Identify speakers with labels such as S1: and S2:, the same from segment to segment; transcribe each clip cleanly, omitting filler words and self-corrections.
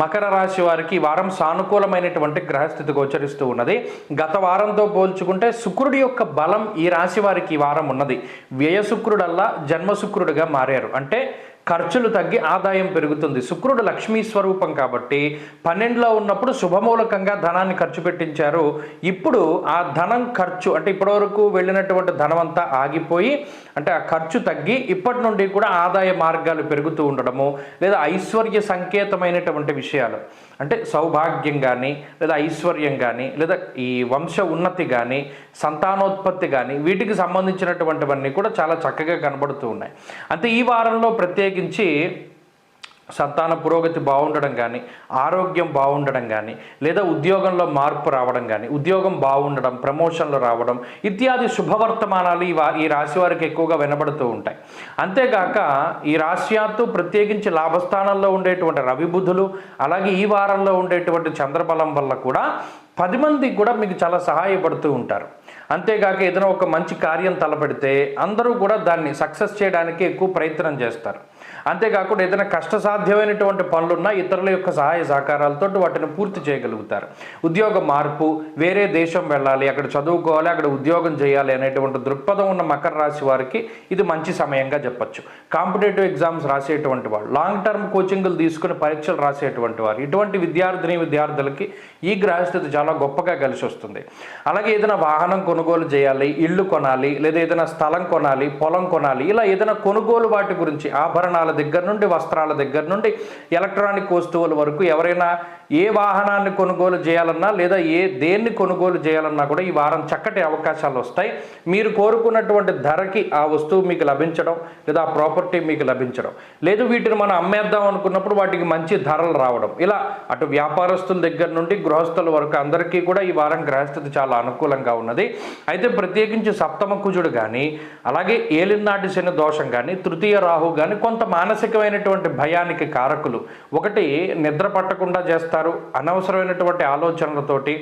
S1: మకర రాశి వారికి ఈ వారం సానుకూలమైనటువంటి గ్రహస్థితి గోచరిస్తూ ఉన్నది. గత వారంతో పోల్చుకుంటే శుక్రుడి యొక్క బలం ఈ రాశి వారికి ఈ వారం ఉన్నది. వ్యయ శుక్రుడల్లా జన్మ శుక్రుడిగా మారారు. అంటే ఖర్చులు తగ్గి ఆదాయం పెరుగుతుంది. శుక్రుడు లక్ష్మీ స్వరూపం కాబట్టి 12లో ఉన్నప్పుడు శుభమూలకంగా ధనాన్ని ఖర్చు పెట్టించారు. ఇప్పుడు ఆ ధనం ఖర్చు అంటే ఇప్పటివరకు వెళ్ళినటువంటి ధనం అంతా ఆగిపోయి అంటే ఆ ఖర్చు తగ్గి ఇప్పటి నుండి కూడా ఆదాయ మార్గాలు పెరుగుతూ ఉండడము, లేదా ఐశ్వర్య సంకేతమైనటువంటి విషయాలు అంటే సౌభాగ్యం కానీ, లేదా ఐశ్వర్యం కానీ, లేదా ఈ వంశ ఉన్నతి కానీ, సంతానోత్పత్తి కానీ, వీటికి సంబంధించినటువంటివన్నీ కూడా చాలా చక్కగా కనబడుతూ ఉన్నాయి. అంటే ఈ వారంలో ప్రత్యేకించి సంతాన పురోగతి బాగుండడం కానీ, ఆరోగ్యం బాగుండడం కానీ, లేదా ఉద్యోగంలో మార్పు రావడం కానీ, ఉద్యోగం బాగుండడం, ప్రమోషన్లు రావడం ఇత్యాది శుభవర్తమానాలు ఈ రాశి వారికి ఎక్కువగా వినబడుతూ ఉంటాయి. అంతేగాక ఈ రాశ్యాత్తు ప్రత్యేకించి లాభస్థానంలో ఉండేటువంటి రవి బుధులు, అలాగే ఈ వారంలో ఉండేటువంటి చంద్రబలం వల్ల కూడా 10 మందికి కూడా మీకు చాలా సహాయపడుతూ ఉంటారు. అంతేగాక ఏదైనా ఒక మంచి కార్యం తలపెడితే అందరూ కూడా దాన్ని సక్సెస్ చేయడానికి ఎక్కువ ప్రయత్నం చేస్తారు. అంతేకాకుండా ఏదైనా కష్టసాధ్యమైనటువంటి పనులున్నా ఇతరుల యొక్క సహాయ సహకారాలతో వాటిని పూర్తి చేయగలుగుతారు. ఉద్యోగ మార్పు, వేరే దేశం వెళ్ళాలి, అక్కడ చదువుకోవాలి, అక్కడ ఉద్యోగం చేయాలి అనేటువంటి దృక్పథం ఉన్న మకర రాశి వారికి ఇది మంచి సమయంగా చెప్పచ్చు. కాంపిటేటివ్ ఎగ్జామ్స్ రాసేటువంటి వాళ్ళు, లాంగ్ టర్మ్ కోచింగ్లు తీసుకుని పరీక్షలు రాసేటువంటి వారు, ఇటువంటి విద్యార్థులకి ఈ గ్రహస్థితి చాలా గొప్పగా కలిసి వస్తుంది. అలాగే ఏదైనా వాహనం కొనుగోలు చేయాలి, ఇల్లు కొనాలి, లేదా ఏదైనా స్థలం కొనాలి, పొలం కొనాలి, ఇలా ఏదైనా కొనుగోలు వాటి గురించి ఆభరణాల దగ్గర నుండి, వస్త్రాల దగ్గర నుండి, ఎలక్ట్రానిక్ వస్తువుల వరకు ఎవరైనా ఏ వాహనాన్ని కొనుగోలు చేయాలన్నా లేదా దేన్ని కొనుగోలు చేయాలన్నా కూడా ఈ వారం చక్కటి అవకాశాలు వస్తాయి. మీరు కోరుకున్నటువంటి ధరకి ఆ వస్తువు మీకు లభించడం, లేదా ఆ ప్రాపర్టీ మీకు లభించడం, లేదు వీటిని మనం అమ్మేద్దాం అనుకున్నప్పుడు వాటికి మంచి ధరలు రావడం, ఇలా అటు వ్యాపారస్తుల దగ్గర నుండి గృహస్థుల వరకు అందరికీ కూడా ఈ వారం గ్రహస్థితి చాలా అనుకూలంగా ఉన్నది. అయితే ప్రత్యేకించి సప్తమ కుజుడు కానీ, అలాగే ఏలినాటి శని దోషం కానీ, తృతీయ రాహు కానీ కొంత మానసికమైనటువంటి భయానికి కారకులు. ఒకటి, నిద్ర పట్టకుండా చేస్తారు అనవసరమైనటువంటి ఆలోచనలతోటి,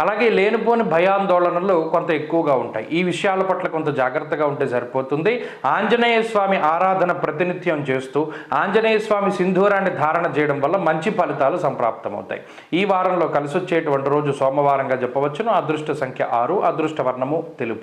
S1: అలాగే లేనిపోని భయాందోళనలు కొంత ఎక్కువగా ఉంటాయి. ఈ విషయాల పట్ల కొంత జాగ్రత్తగా ఉంటే సరిపోతుంది. ఆంజనేయ స్వామి ఆరాధన ప్రతినిత్యం చేస్తూ ఆంజనేయ స్వామి సింధూరాన్ని ధారణ చేయడం వల్ల మంచి ఫలితాలు సంప్రాప్తమవుతాయి. ఈ వారంలో కలిసి వచ్చేటువంటి రోజు సోమవారంగా చెప్పవచ్చును. అదృష్ట సంఖ్య 6, అదృష్ట వర్ణము తెలుపు.